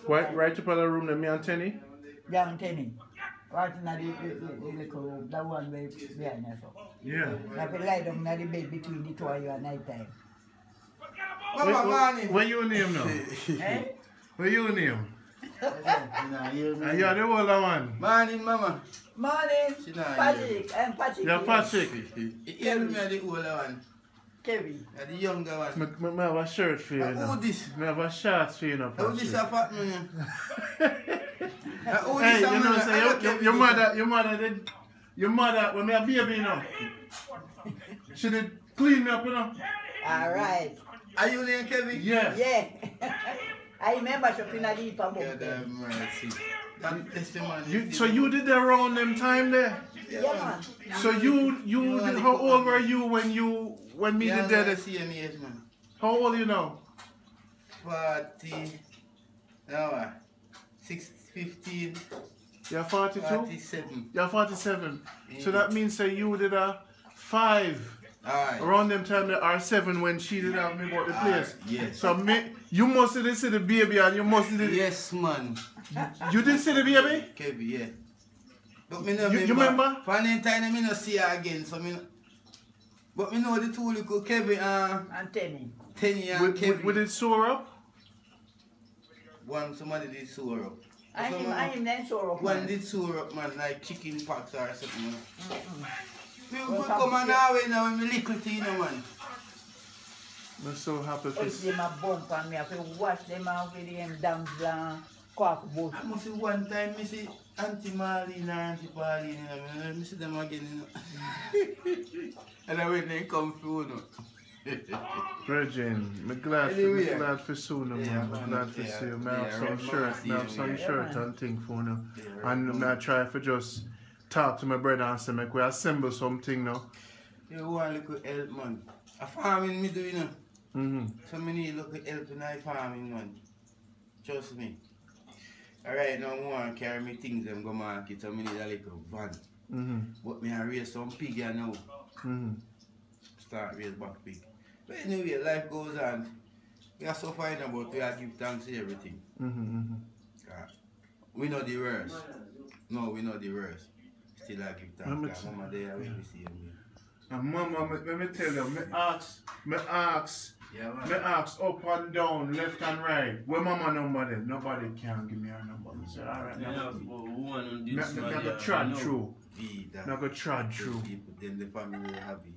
Right up in the room, me and Tenny? Yeah, and Tenny. Right in the little room, that one way behind us. Yeah. I have to lie down in the bed between the two of you at night time. Where you name now? Eh? Where you name? And you're the older one. Morning, Mama. Morning, Patrick. I'm Patrick. You're Patrick. You're the older one. Kevin. The younger one. I have a shirt for you now. Who this? I have a shirt for you now, Who Patrick. this apartment? Hey, you know, say your mother, when me a baby, you know, she did clean me up, you know. All right. Are you named Kevin? Yeah. Yeah. I remember shopping at the God have mercy. That testimony. So you did that around them time there? Yeah, man. So you did, how old were you when me did that? The same age, man. How old are you now? 40. No, 15. You're 42? 47. You're 47. So that means that you did a 5. Alright. Around them time there are 7 when she did have me about the place. Yes. So you must have see the baby and you must have. Yes, man. You did see the baby? Kevin, yeah. But me no you remember? For the time I me no see her again, so me. But me know the two little Kevin and Tenny. Tenny and Kevin. Would it soar up? One somebody did soar up. I am then sore up. One did soar up, man, like chicken pox or something. We could come on our way now with my little thing, man. I'm so happy to see them a bump and me have to wash them out with them damn cork boat. I must see one time, I see Auntie Marlene and Auntie Pauline, I see them again, you know. And then when they come through, you know. Virgin, I'm glad for soon, man. I'm glad to see you. I have some shirt and thing for you. And I try to just talk to my brother and say, we assemble something now. You want a little help, man. A farming me do, you know. So I need a little help in my farming, man. Trust me. Alright, now I want to carry me things and go market, so I need a little van. But me I raise some pig here now. Start raise back pig. But anyway, life goes on. We are so fine about we are give thanks to everything. We know the worst. No, we know the worst. Still I give thanks. Mama there when we see him. And Mama, let me tell you, me ask up and down, left and right. Where Mama number then? Nobody can give me her number. I say, alright, I'm not going to trod through. Not going to trod through. People, then the family are happy.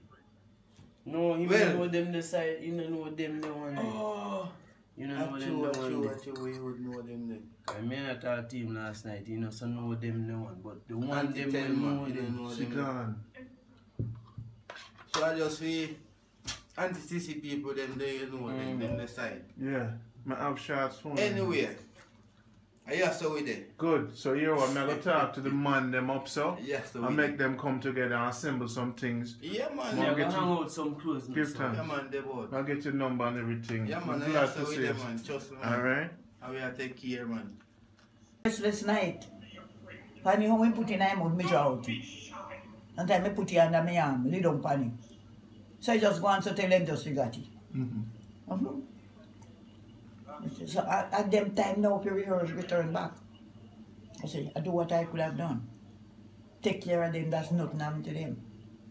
No, you don't know them the side, you don't know them the one. Oh, you don't know them the one. Actually, you would know them then. I mean at our team last night, you know, so know them the one. But the one them will know them. She gone. So I just feel anti-CC people, them they know them the side. Yeah, I have shots phone. Anyway, I just saw with it. Good. So here I'm going to talk to the man them up so. Yes, so and make them come together and assemble some things. Yeah, man. Yeah, we'll hang out some clothes. Give time. Yeah, man, they both. I'll get your number and everything. Yeah, man. I'm glad to see them, man. Trust me, man. Alright. And we have to take care, man. Last night, Pani how we put in my mouth, me draw out it. And then I put it under my arm, lay down Pani. So I just go and so tell them just we got it. So at them time now, if you return back, I say, I do what I could have done. Take care of them, that's nothing happened to them.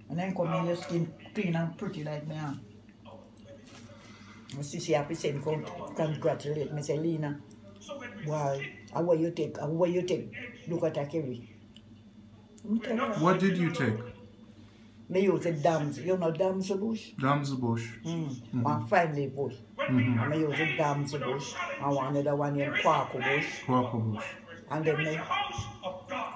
And then come in your skin clean and pretty like me. My sister have to send congratulate me, say, Lena, why, how you take, look what I carry. What did you take? Me use a damsel, you know damsel bush? Damsel bush. One 5-leaf bush. And me use a damsel bush. And one other one named Quaco bush. Quaco bush. And then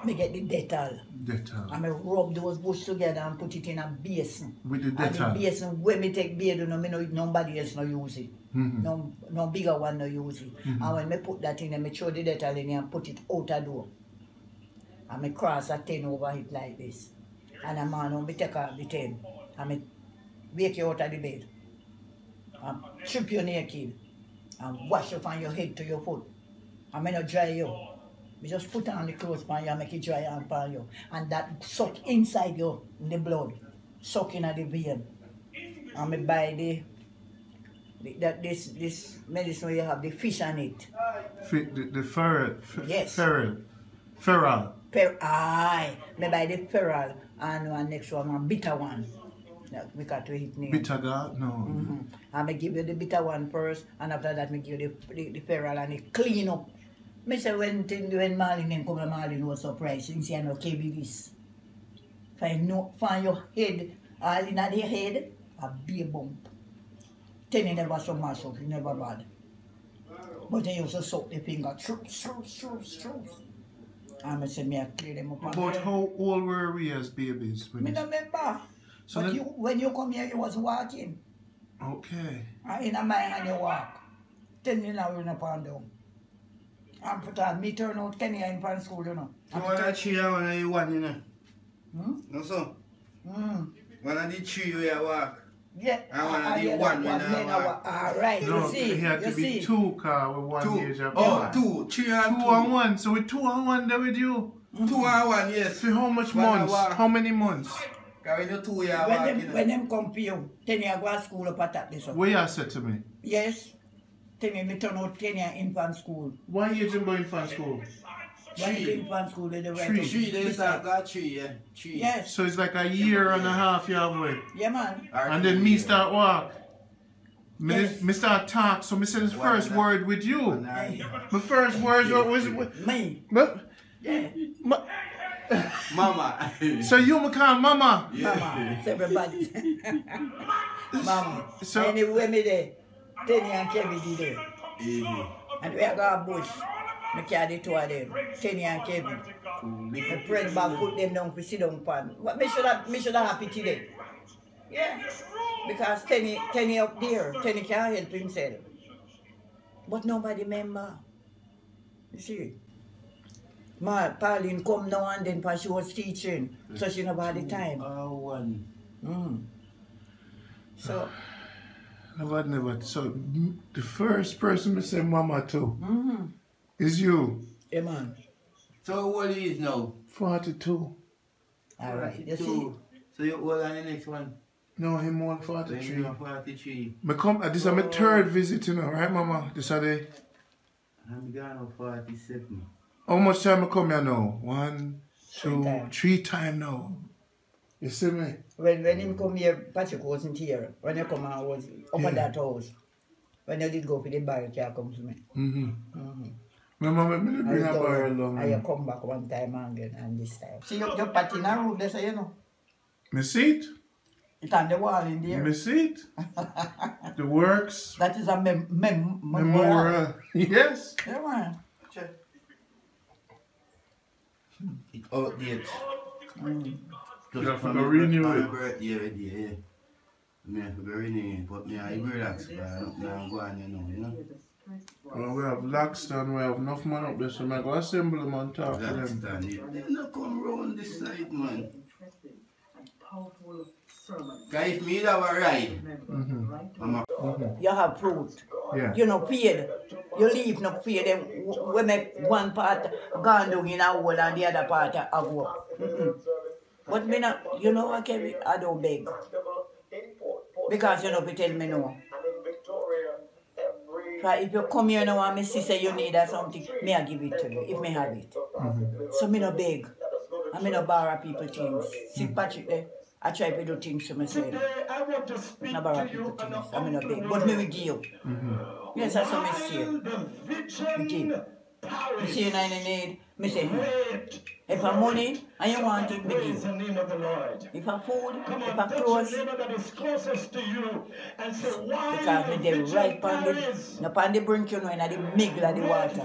me get the Dettol. Dettol. And me rub those bush together and put it in a basin. With the Dettol? And the basin, when me take beard, nobody else no use it. No bigger one no use it. And when me put that in, me throw the Dettol in and put it out the door. And me cross a 10 over it like this. And a man will take out the 10 and me wake you out of the bed and strip you naked and wash you from your head to your foot. And me not dry you. Me just put on the clothes on you and make it dry on you. And that suck inside you in the blood. Suck in the vein. And me buy the that this medicine you have the fish on it. The ferret. Yes. Feral. Aye. Me buy the feral and one next one bitter one. We got to eat name. Bitter God? No. I may give you the bitter one first, and after that, me give you the feral and it clean up. Me say when Marlene come, Marlene was surprised since you know KBVs. Find your head, all in the head, a big bump. Then he never so mash up, he never bad. But he used to soak the finger, truth. And I said, me I clear them up. But how old were we as babies? Me don't remember. So but when you come here, you was walking. Okay. And in my hand you walk. Then you know, you're upon down. And put on, me turn out Kenya in pan school, you know. You want to tree and one of you one, you know? No, so? One of the tree where you walk. Yeah. And one of the one when you walk. Alright, No, you see. it had to be two car with one age of two. 3 and 2. 2 and 1. So with 2 and 1 there with you. 2 and 1, yes. For how much months? How many months? Because when you 2 years walking. When them come to you, then you go to school up at this one. What you said to me? Yes. Then you turn out 10 years infant school. Why you didn't go infant school? When you infant school, they right. 3, they start got 3, yeah. 3. Yes. So it's like a year and a half you have away. Yeah, man. And then me start walk. Me start talk, so me say the first word with you. My first word was with me. Yeah. Mama. So you me call mama? Yeah. Mama. It's everybody. Mama. So anyway, me there. Tenny and Kevin did there. And we are going to bush. I carry the 2 of them. Tenny and Kevin. I press back, put them down for sit down pan. But me should have happy today. Yeah. Because Tenny up there, Tenny can't help himself. But nobody remember. You see? Pauline come now and then because she was teaching. So she never had the time. So never. So the first person to say mama to is you. Yeah, man. So how old he is now? 42. Alright, you see. So you're older than the next one? No, him more 43. So you're 43. This is my third visit, you know, right, mama? This are the... I'm going on 47. How much time I come here now? 1, 2, 3 times now. You see me? When him come here, Patrick wasn't here. When you come, I was up at that house. When you did go for the bar, you come to me. My mama made me bring a bar along. I come back one time again and this time. See, your patina room, they say, you know. My seat? It's on the wall in there. My seat? The works? That is a memorial. Yes. Yeah, man. Check. It outdates. You have to go renew it. Yeah. I have to go renew it, but I relax, but I'm going, you know. Well, we have Laxton, we have enough man up there, so I go assemble them and talk to them. They don't come round this side, man. Because if me have a ride, you have fruit. Yeah. You know, paid. You leave no paid. Then we make one part gone down in a hole and the other part a go up. But me not, you know what, Kevin? I don't beg. Because you know, you tell me no. But if you come here now and me see say you need something, me I give it to you, if me have it. So me no beg. And me no borrow people things. See Patrick there, I try to do things to myself. No borrow people things, I me no beg. But me will give you. Yes, that's what me say. Me give. Me see you in need, me say, if I money and you want it, me give. If I food, if I clothes, because me dey right on the brink, you know, in the middle of the water.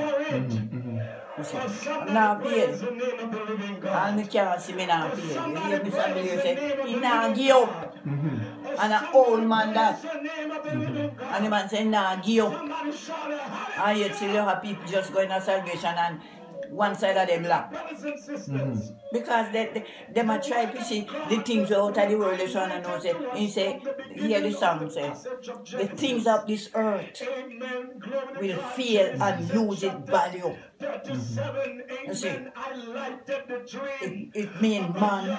I'm not paid. And me can't see me not paid. You hear me somebody say, he not give up. And an old man that. And the man say, nah, give up. And yet still you have people just going to salvation and one side of them lack. Because they might try to see the things out of the world. They trying to know, say, he say, hear the song say, the things of this earth will fail and lose its value. You see, it means man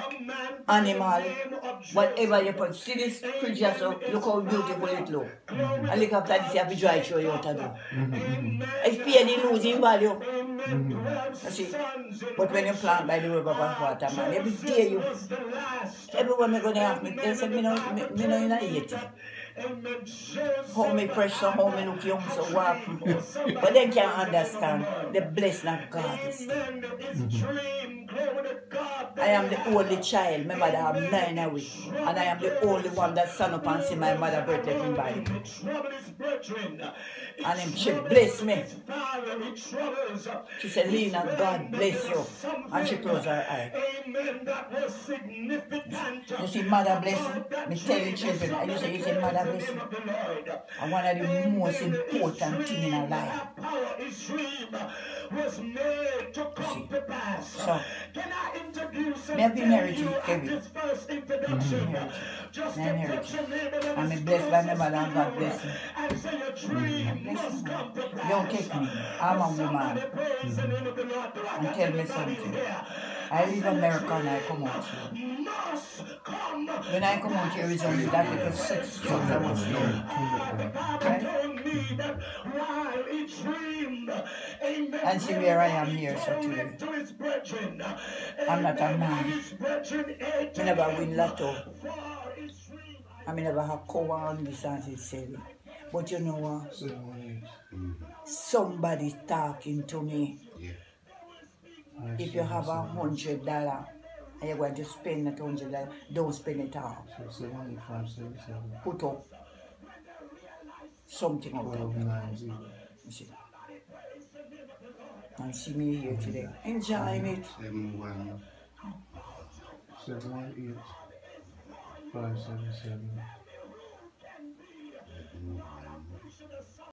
animal, whatever you put. See this creature, so look how beautiful it looks. And look after this, you have to dry show you what to do. It's pain losing value. You see? But when you plant by the river of water, man, every day you, everyone is going to ask me, they say, me no in a yet. How me pressure, how me look young, so what? But they can't understand the blessing of God is there. I am the only child. My mother have 9 a week. And I am the only one that stand up and see my mother breath left in body. And she bless me. She said, Lena, God bless you. And she closed her eye. You see, mother blessing. Me tell the children, and you say mother blessing. And one of the most important things in our life. So, me have inherited Kevin. I'm blessed by my mother and God bless me. Don't take me. I'm a woman. And tell me something. I live in America and I come out here. When I come out here, it's only that little 6 months I was here. And see where I am here, so today. I'm not a man. I never win lotto. I never have cover on this as it said. But you know what? Somebody's talking to me. If you have $100 and you're going to spend that $100, don't spend it all. Put up something out of it. You see? And see me here today. Enjoying it. 718 577